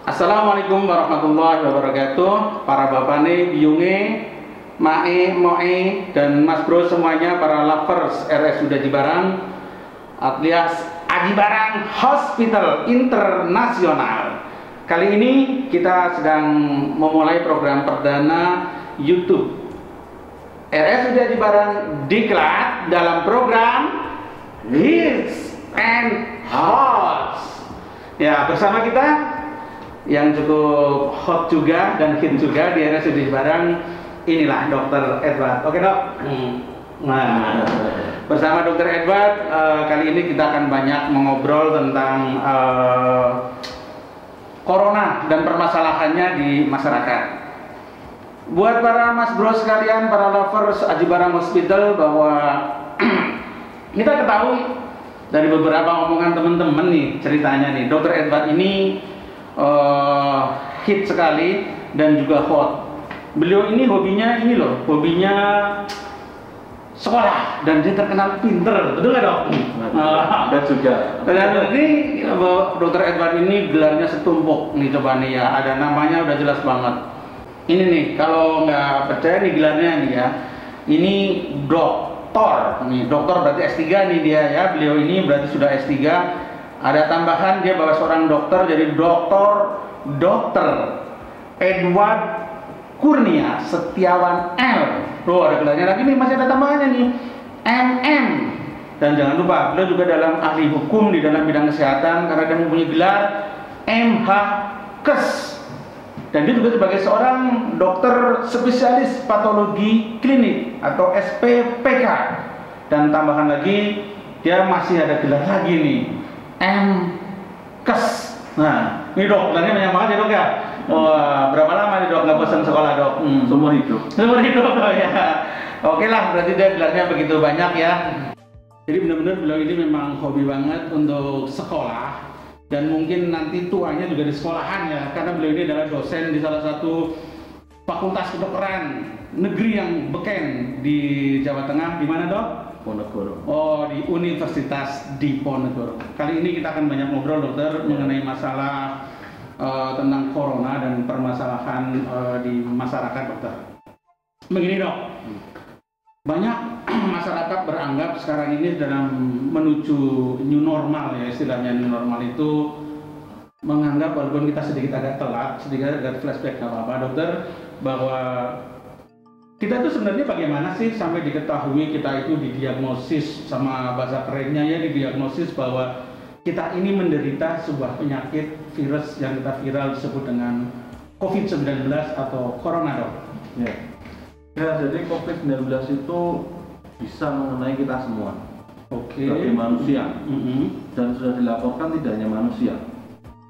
Assalamualaikum warahmatullahi wabarakatuh. Para bapak nih, biunge, mae, moe, dan mas bro semuanya, para lovers RSUD Aji Barang alias Aji Barang Hospital Internasional. Kali ini kita sedang memulai program perdana YouTube RSUD Aji Barang diklat dalam program Hits and Hots. Ya, bersama kita yang cukup hot juga dan hit juga di RSUD Aji Barang, inilah Dr. Edward. Oke dok. Nah, bersama Dr. Edward kali ini kita akan banyak mengobrol tentang corona dan permasalahannya di masyarakat. Buat para mas bro sekalian, para lovers Aji Barang Hospital, bahwa kita ketahui dari beberapa omongan teman-teman nih, ceritanya nih, Dr. Edward ini hit sekali dan juga hot. Beliau ini hobinya hobinya sekolah dan dia terkenal pinter, betul nggak dok? Dan juga. Dan ini Dr. Edward ini gelarnya setumpuk nih, coba nih ya, ada namanya udah jelas banget. Ini nih, kalau nggak percaya nih gelarnya nih ya, ini doktor nih, doktor berarti S3 nih dia ya, beliau ini berarti sudah S3. Ada tambahan dia bawa seorang dokter, jadi Dr. Edward Kurnia Setiawan L. Loh, ada gelarnya lagi nih, masih ada tambahannya nih, MM. Dan jangan lupa, beliau juga dalam ahli hukum di dalam bidang kesehatan karena dia mempunyai gelar MHKes. Dan dia juga sebagai seorang dokter spesialis patologi klinik atau SPPK. Dan tambahan lagi, dia masih ada gelar lagi nih, MKes. Nah, ini dok, gelarnya banyak banget ya dok ya. Wah, berapa lama nih dok nggak bosan sekolah dok? Seumur hidup. Seumur hidup dok ya. Oke lah, berarti dia gelarnya begitu banyak ya. Jadi benar-benar beliau ini memang hobi banget untuk sekolah. Dan mungkin nanti tuanya juga di sekolahan ya, karena beliau ini adalah dosen di salah satu fakultas kedokteran negeri yang beken di Jawa Tengah. Di mana dok? Ponegoro. Oh, di Universitas Diponegoro. Kali ini kita akan banyak ngobrol dokter mengenai masalah tentang corona dan permasalahan di masyarakat dokter. Begini dok, banyak masyarakat beranggap sekarang ini dalam menuju new normal ya, istilahnya new normal itu menganggap, walaupun kita sedikit agak telat, sedikit agak flashback nggak apa-apa dokter, bahwa kita itu sebenarnya bagaimana sih sampai diketahui kita itu didiagnosis, sama bahasa kerennya ya, didiagnosis bahwa kita ini menderita sebuah penyakit virus yang kita viral disebut dengan COVID-19 atau corona dok. Ya, jadi COVID-19 itu bisa mengenai kita semua. Oke. Sebagai manusia. Dan sudah dilaporkan tidak hanya manusia,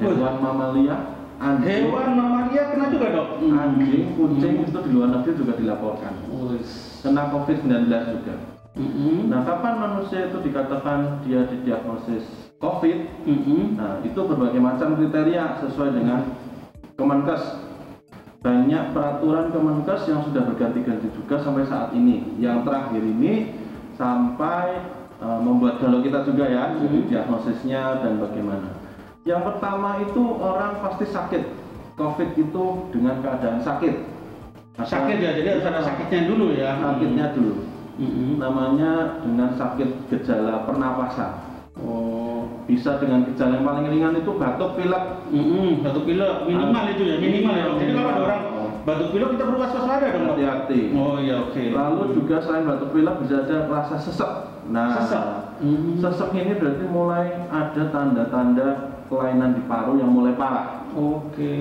hewan mamalia, anjing. Hewan mamalia kena juga dok? Anjing, kucing itu di luar negeri juga dilaporkan. Kena COVID-19 juga. Nah, kapan manusia itu dikatakan dia didiagnosis COVID? Nah, itu berbagai macam kriteria sesuai dengan Kemenkes. Banyak peraturan Kemenkes yang sudah berganti-ganti juga sampai saat ini. Yang terakhir ini sampai membuat galau kita juga ya, jadi diagnosisnya dan bagaimana. Yang pertama itu orang pasti sakit. COVID itu dengan keadaan sakit. Sakit ya, jadi harus ada sakitnya dulu ya. Sakitnya dulu. Namanya dengan sakit gejala pernapasan. Bisa dengan gejala yang paling ringan itu batuk pilek. Batuk pilek minimal itu ya, minimal ya. Jadi kalau ada orang batuk pilek kita perlu waspada dong. Hati-hati. Oh iya, oke. Lalu juga selain batuk pilek bisa ada rasa sesek. Nah, sesek ini berarti mulai ada tanda-tanda kelainan di paru yang mulai parah. Oke.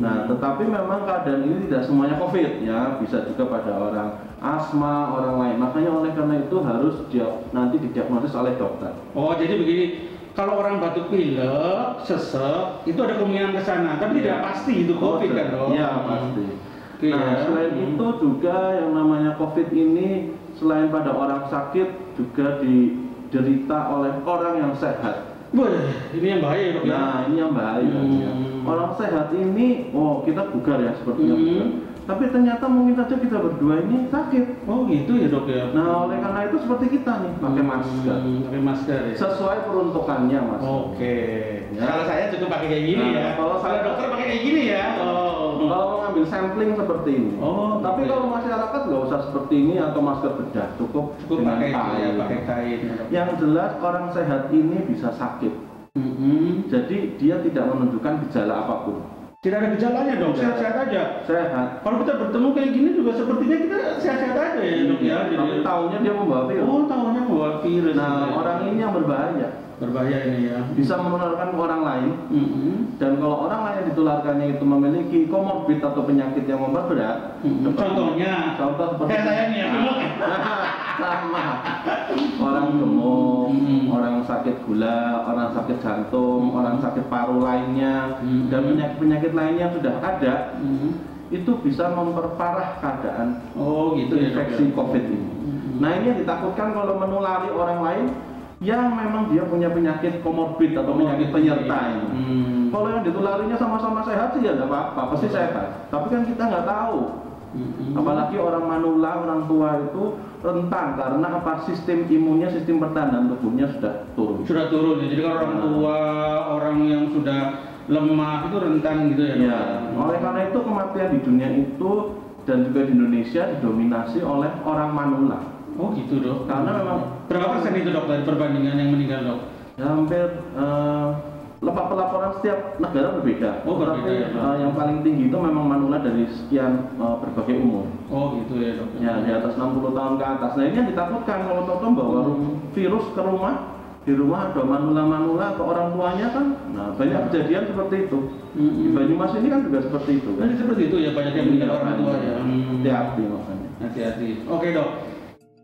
Nah, tetapi memang keadaan ini tidak semuanya COVID ya, bisa juga pada orang asma, orang lain. Makanya oleh karena itu harus nanti didiagnosis oleh dokter. Oh, jadi begini, kalau orang batuk pilek, sesek, itu ada kemungkinan ke sana, tapi tidak pasti itu COVID kan dok? Iya, pasti. Oke, nah, selain itu juga yang namanya COVID ini selain pada orang sakit juga diderita oleh orang yang sehat. Wah, ini yang bahaya dok ya? Nah, ini yang bahaya. Ya. Orang sehat ini, kita bugar ya sepertinya bugar. Tapi ternyata mungkin saja kita berdua ini sakit. Oh gitu ya dok ya? Nah, oleh karena itu seperti kita nih, pakai masker. Pakai masker ya? Sesuai peruntukannya mas. Oke. Ya. Kalau saya cukup pakai kayak gini ya. Kalau saya dokter pakai kayak sampling seperti ini. Oh, tapi gitu. kalau masyarakat nggak usah seperti ini atau masker bedah, cukup dengan pakai kain. ya, pakai kain. Yang jelas orang sehat ini bisa sakit. Jadi dia tidak menunjukkan gejala apapun. Tidak ada gejalanya dong, sehat-sehat aja. Sehat. Kalau kita bertemu kayak gini juga sepertinya kita sehat-sehat aja ya dok ya. Tapi tahunya dia membawa virus. Oh, tahunya membawa virus. Nah, orang ini yang berbahaya. Berbahaya ini ya. Bisa menularkan ke orang lain. Dan kalau orang lain yang ditularkannya itu memiliki komorbid atau penyakit yang memperberat. Contohnya. Contoh seperti saya nih ya. sama. Orang gemuk, orang sakit gula, orang sakit jantung, orang sakit paru lainnya, dan penyakit-penyakit lainnya sudah ada. Itu bisa memperparah keadaan infeksi COVID ini. Nah, ini yang ditakutkan kalau menulari orang lain yang memang dia punya penyakit komorbid atau penyakit penyerta ini. Kalau yang ditularinya sama-sama sehat sih ya nggak apa-apa, pasti sehat. Tapi kan kita nggak tahu. Apalagi orang manula, orang tua itu rentan karena sistem imunnya, sistem pertahanan tubuhnya sudah turun. Sudah turun ya. Jadi kalau orang tua, orang yang sudah lemah itu rentan gitu ya. Ya. Oleh karena itu kematian di dunia itu dan juga di Indonesia didominasi oleh orang manula. Oh gitu dok. Karena memang berapa persen itu dok dari perbandingan yang meninggal dok? Hampir pelaporan setiap negara berbeda. Berbeda ya. Yang paling tinggi itu memang manula dari sekian berbagai umur. Oh gitu ya dok. Ya di atas 60 tahun ke atas. Nah ini yang ditakutkan kalau tahu bawa virus ke rumah, di rumah ada manula-manula atau orang tuanya kan. Nah banyak kejadian seperti itu. Di Banyumas ini kan juga seperti itu. Kan seperti itu ya, banyak yang meninggal orang tua ya. Hati-hati makanya. Hati-hati. Oke dok.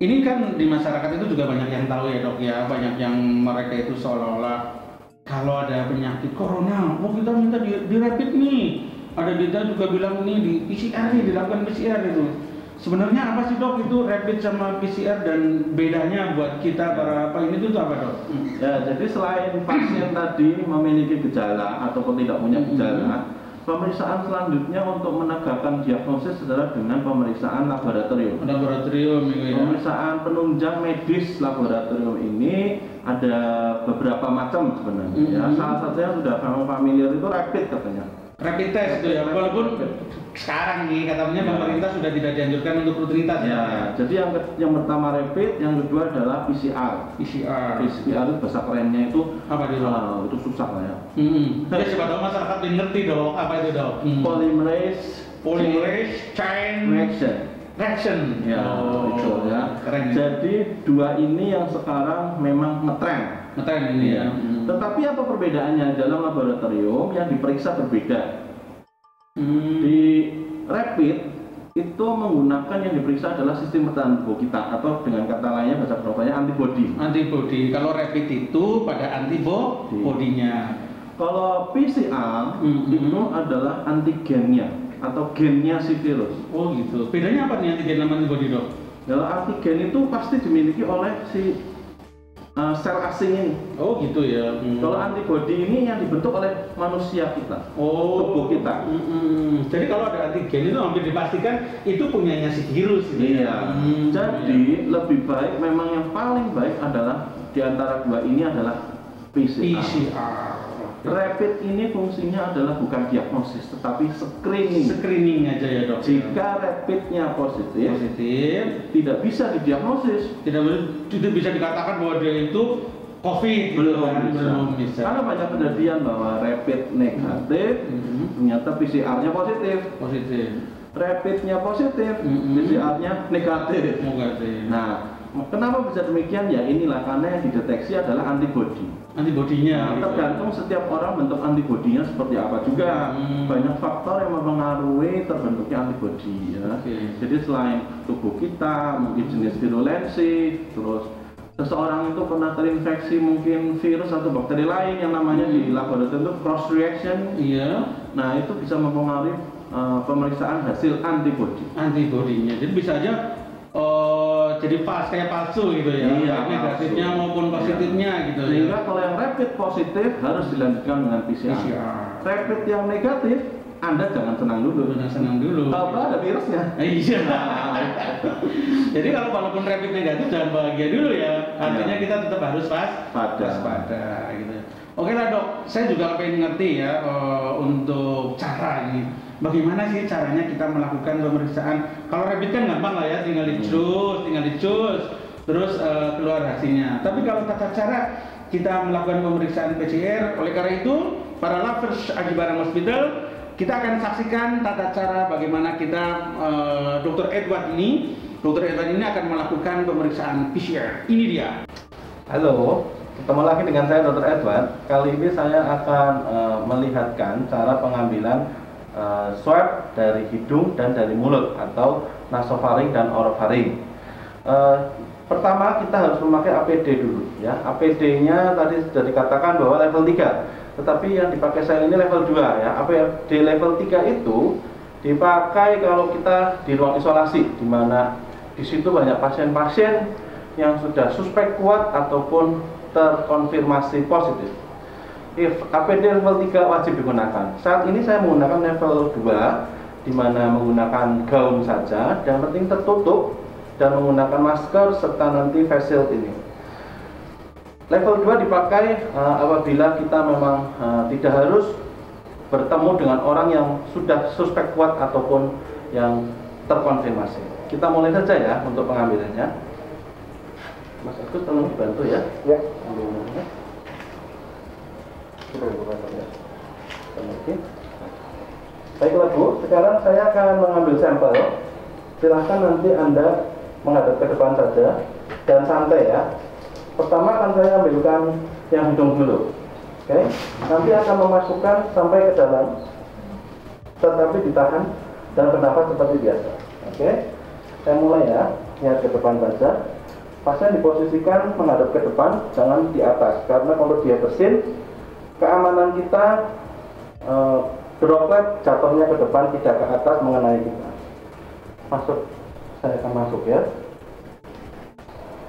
Ini kan di masyarakat itu juga banyak yang tahu ya dok ya, banyak yang mereka itu seolah-olah kalau ada penyakit corona, kita minta di rapid nih. Ada berita juga bilang ini di PCR nih, dilakukan PCR itu. Sebenarnya apa sih dok itu rapid sama PCR dan bedanya buat kita para apa ini itu apa dok? Ya jadi selain pasien tadi memiliki gejala ataupun tidak punya gejala, pemeriksaan selanjutnya untuk menegakkan diagnosis adalah dengan pemeriksaan laboratorium. Laboratorium ya. Pemeriksaan penunjang medis laboratorium ini ada beberapa macam sebenarnya. Ya, salah satunya sudah familiar itu rapid katanya. Rapid test itu ya, walaupun sekarang nih katanya pemerintah sudah tidak dianjurkan untuk rutinitas ya. Jadi yang pertama rapid, yang kedua adalah PCR. PCR itu bahasa kerennya itu apa itu? Itu susah lah ya. Ya siapa tahu masyarakat yang ngerti dong apa itu dong. Polymerase chain reaction. Ya, itu ya. Keren. Jadi dua ini yang sekarang memang ngetren ini ya. Tetapi apa perbedaannya? Dalam laboratorium yang diperiksa berbeda. Di rapid itu menggunakan yang diperiksa adalah sistem pertahanan tubuh kita atau dengan kata lainnya bahasa kedokterannya antibody. Kalau rapid itu pada antibodinya. Kalau PCR itu adalah antigennya atau gennya si virus. Oh gitu. Bedanya apa nih antigen sama antibody dok? Kalau antigen itu pasti dimiliki oleh si sel asing ini. Oh gitu ya. Kalau antibody ini yang dibentuk oleh manusia kita, tubuh kita. Jadi kalau ada antigen itu hampir dipastikan itu punyanya si virus. Gitu. Iya. Jadi lebih baik, memang yang paling baik adalah di antara dua ini adalah PCR. Rapid ini fungsinya adalah bukan diagnosis tetapi screening aja ya dok. Jika rapidnya positif, tidak bisa didiagnosis, tidak bisa dikatakan bahwa dia itu COVID. Belum bisa. Karena banyak kejadian bahwa rapid negatif, ternyata PCR-nya positif. Rapidnya positif, PCR-nya negatif. Nah, kenapa bisa demikian? Ya inilah karena yang dideteksi adalah antibodinya. Tergantung setiap orang bentuk antibodinya seperti apa juga. Banyak faktor yang mempengaruhi terbentuknya antibodi ya. Jadi selain tubuh kita, mungkin jenis virulensi, terus seseorang itu pernah terinfeksi mungkin virus atau bakteri lain yang namanya di laboratorium itu cross reaction. Nah itu bisa mempengaruhi pemeriksaan hasil antibodinya. Jadi bisa aja jadi kayak palsu gitu ya. Negatifnya maupun positifnya gitu. Sehingga kalau yang rapid positif harus dilanjutkan dengan PCR. Rapid yang negatif Anda jangan senang dulu. Kalau ada virusnya. Iya. Jadi walaupun rapid negatif jangan bahagia dulu ya. Artinya kita tetap harus waspada gitu. Oke lah dok, saya juga pengen ngerti ya untuk cara ini. Bagaimana sih caranya kita melakukan pemeriksaan? Kalau rapid kan gampang lah ya, tinggal dicus, terus keluar hasilnya. Tapi kalau tata cara kita melakukan pemeriksaan PCR, oleh karena itu para lovers Aji Barang Hospital, kita akan saksikan tata cara bagaimana kita Dr. Edward ini akan melakukan pemeriksaan PCR. Ini dia. Halo, ketemu lagi dengan saya Dr. Edward. Kali ini saya akan melihatkan cara pengambilan swab dari hidung dan dari mulut atau nasofaring dan orofaring. Pertama kita harus memakai APD dulu ya. APD-nya tadi sudah dikatakan bahwa level 3. Tetapi yang dipakai saya ini level 2 ya. APD level 3 itu dipakai kalau kita di ruang isolasi, di mana di situ banyak pasien-pasien yang sudah suspek kuat ataupun terkonfirmasi positif. APD level 3 wajib digunakan. Saat ini saya menggunakan level 2, di mana menggunakan gaun saja, yang penting tertutup dan menggunakan masker serta nanti face shield ini. Level 2 dipakai apabila kita memang tidak harus bertemu dengan orang yang sudah suspek kuat ataupun yang terkonfirmasi. Kita mulai saja ya untuk pengambilannya. Mas Agus tolong dibantu ya. Ya. Ambilnya. Baiklah Bu, sekarang saya akan mengambil sampel. Silahkan nanti Anda menghadap ke depan saja dan santai ya. Pertama akan saya ambilkan yang hidung dulu. Oke, nanti akan memasukkan sampai ke dalam, tetapi ditahan dan bernafas seperti biasa. Oke, saya mulai ya. Lihat ke depan saja. Pasien diposisikan menghadap ke depan, jangan di atas, karena kalau dia bersin, keamanan kita droplet jatuhnya ke depan, tidak ke atas mengenai kita. Masuk, saya akan masuk ya.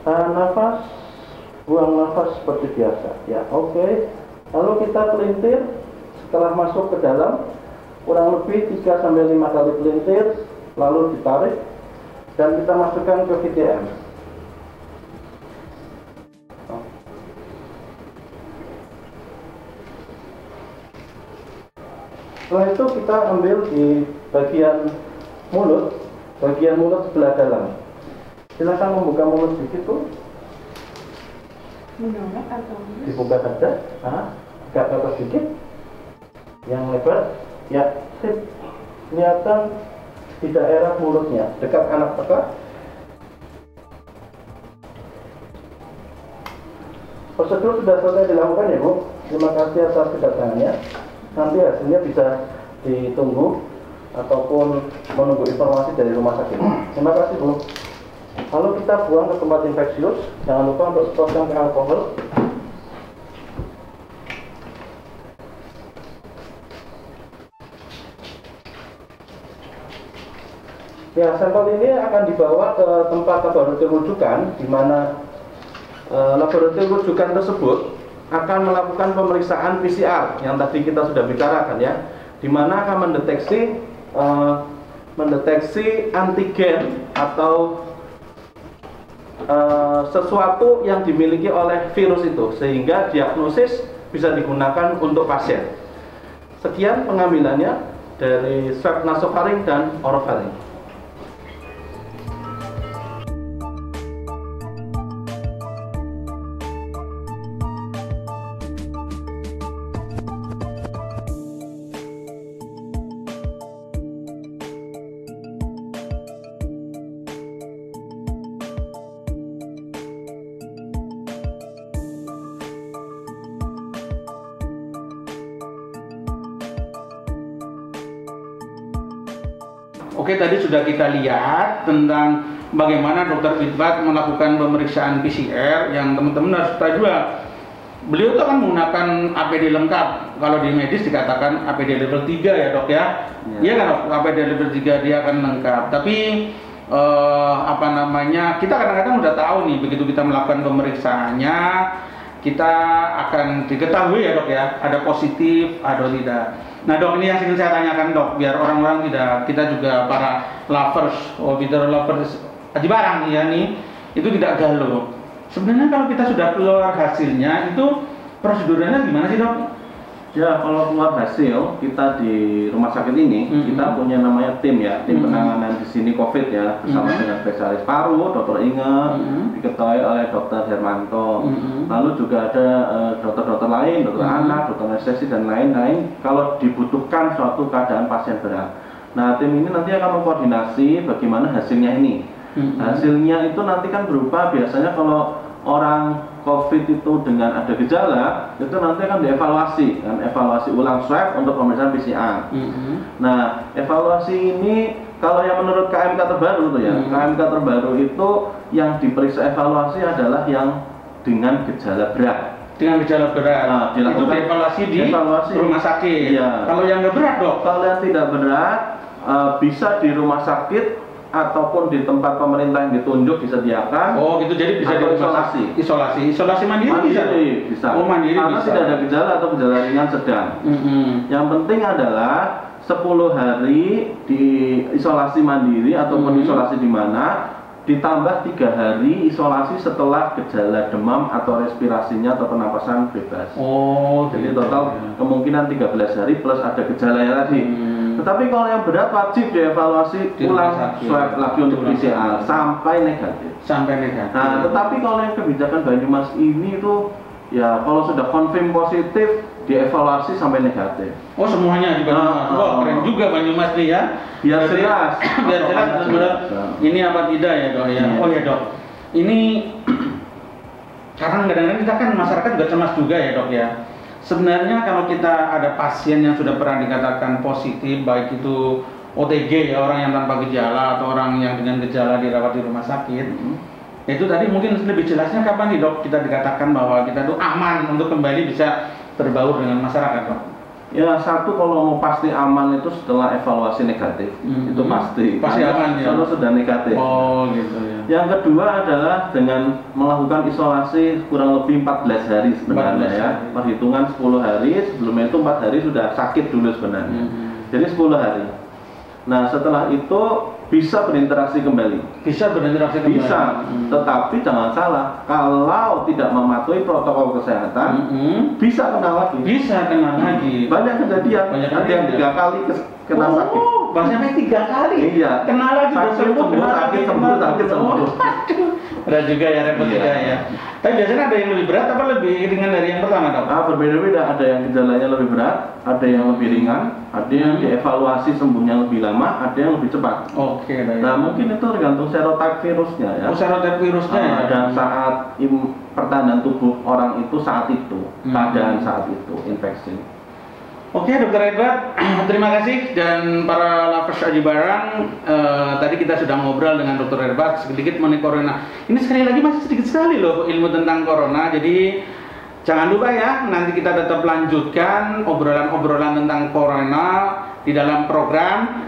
Tahan nafas, buang nafas seperti biasa ya. Oke. Lalu kita pelintir setelah masuk ke dalam, kurang lebih 3-5 kali pelintir, lalu ditarik dan kita masukkan ke VTM. Setelah itu kita ambil di bagian mulut sebelah dalam. Silakan membuka mulut sedikit tuh. Menolak atau dibuka saja, agak ke atas sedikit, yang lebar, ya, sip. Kelihatan di daerah mulutnya, dekat anak teka. Prosedur sudah selesai dilakukan ya Bu. Terima kasih atas kedatangannya. Nanti hasilnya bisa ditunggu ataupun menunggu informasi dari rumah sakit. Terima kasih Bu. Lalu kita buang ke tempat infeksius. Jangan lupa untuk setorkan ke alkohol. Ya, sampel ini akan dibawa ke tempat laboratorium rujukan, di mana laboratorium rujukan tersebut akan melakukan pemeriksaan PCR yang tadi kita sudah bicarakan ya, di mana akan mendeteksi antigen atau sesuatu yang dimiliki oleh virus itu, sehingga diagnosis bisa digunakan untuk pasien. Sekian pengambilannya dari swab nasofaring dan orofaring. Oke, tadi sudah kita lihat tentang bagaimana Dr. Edward melakukan pemeriksaan PCR yang teman-teman harus tahu juga. Beliau itu akan menggunakan APD lengkap. Kalau di medis dikatakan APD level 3 ya dok ya. Iya kan dok, APD level 3 dia akan lengkap. Tapi kita kadang-kadang udah tahu nih, begitu kita melakukan pemeriksaannya, kita akan diketahui ya dok ya, ada positif atau tidak. Nah dok, ini yang ingin saya tanyakan dok, biar orang-orang tidak, kita juga para lovers, lovers Aji Barang ya nih, itu tidak galau. Sebenarnya kalau kita sudah keluar hasilnya itu prosedurnya gimana sih dok? Ya, kalau keluar hasil kita di rumah sakit ini, kita punya namanya tim ya, tim penanganan di sini COVID ya, bersama dengan spesialis paru, Dr. Inge, diketuai oleh Dr. Hermanto. Lalu juga ada dokter-dokter lain, dokter anak, dokter anestesi dan lain-lain. Kalau dibutuhkan suatu keadaan pasien berat, nah tim ini nanti akan mengkoordinasi bagaimana hasilnya ini. Hasilnya itu nanti kan berupa biasanya kalau orang COVID itu dengan ada gejala, itu nanti akan dievaluasi, kan evaluasi ulang swab untuk pemeriksaan PCR. Nah, evaluasi ini kalau yang menurut KMK terbaru tuh ya, KMK terbaru itu yang diperiksa evaluasi adalah yang dengan gejala berat. Dengan gejala berat, nah, itu dievaluasi di rumah sakit. Iya. Kalau yang nggak berat dok? Kalau yang tidak berat, bisa di rumah sakit ataupun di tempat pemerintah yang ditunjuk disediakan. Oh gitu, jadi bisa di isolasi mandiri bisa. Oh mandiri karena bisa. Tidak ada gejala atau gejala ringan sedang. Yang penting adalah 10 hari di isolasi mandiri ataupun isolasi di mana, ditambah 3 hari isolasi setelah gejala demam atau respirasinya atau pernapasan bebas. Oh, jadi total kemungkinan 13 hari plus ada gejalanya tadi. Tetapi kalau yang berat wajib dievaluasi ulang swab lagi untuk PCR sampai negatif. Nah, tetapi kalau yang kebijakan Banyumas ini tuh ya kalau sudah konfirm positif dievaluasi sampai negatif. Oh semuanya di Banyumas. Wah keren juga Banyumas nih ya. Biar jelas. Biar jelas sebenarnya ini apa tidak ya dok ya. Oh ya dok. Ini karena kadang-kadang kita kan masyarakat juga cemas juga ya dok ya. Sebenarnya kalau kita ada pasien yang sudah pernah dikatakan positif, baik itu OTG ya, orang yang tanpa gejala atau orang yang dengan gejala dirawat di rumah sakit, itu tadi mungkin lebih jelasnya kapan nih dok kita dikatakan bahwa kita tuh aman untuk kembali bisa berbaur dengan masyarakat dok? Ya satu, kalau mau pasti aman itu setelah evaluasi negatif, itu pasti aman ya. Kalau sudah negatif. Oh gitu ya. Yang kedua adalah dengan melakukan isolasi kurang lebih 14 hari sebenarnya ya. Perhitungan 10 hari, sebelumnya itu 4 hari sudah sakit dulu sebenarnya. Jadi 10 hari. Nah setelah itu bisa berinteraksi kembali. Bisa, tetapi jangan salah, kalau tidak mematuhi protokol kesehatan, bisa kena lagi. Banyak kejadian, ada yang 3 kali kena sakit. Sampai 3 kali? Iya. Kena lagi, sakit sembuh. Berat juga ya, repot juga ya. Tapi biasanya ada yang lebih berat apa lebih ringan dari yang pertama dok? Berbeda-beda, ada yang gejalanya lebih berat, ada yang lebih ringan, ada yang dievaluasi sembuhnya lebih lama, ada yang lebih cepat. Oke. Nah mungkin itu tergantung serotype virusnya ya. Serotype virusnya ya. Dan saat pertahanan tubuh orang itu saat itu, keadaan saat itu infeksi. Oke, Dokter Edward, terima kasih. Dan para lovers Aji Barang, tadi kita sudah ngobrol dengan Dokter Edward sedikit mengenai corona. Ini sekali lagi masih sedikit sekali loh ilmu tentang corona. Jadi jangan lupa ya, nanti kita tetap lanjutkan obrolan-obrolan tentang corona di dalam program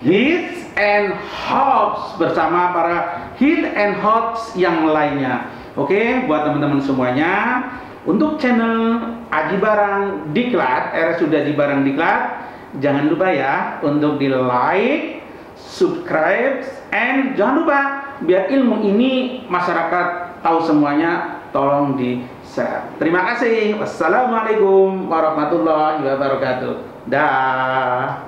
Hits and Hops bersama para Hit and Hops yang lainnya. Oke, buat teman-teman semuanya, untuk channel Aji Barang Diklat, RSUD Aji Barang Diklat, jangan lupa ya untuk di like, subscribe, and jangan lupa biar ilmu ini masyarakat tahu semuanya, tolong di share. Terima kasih. Wassalamualaikum warahmatullahi wabarakatuh. Dah.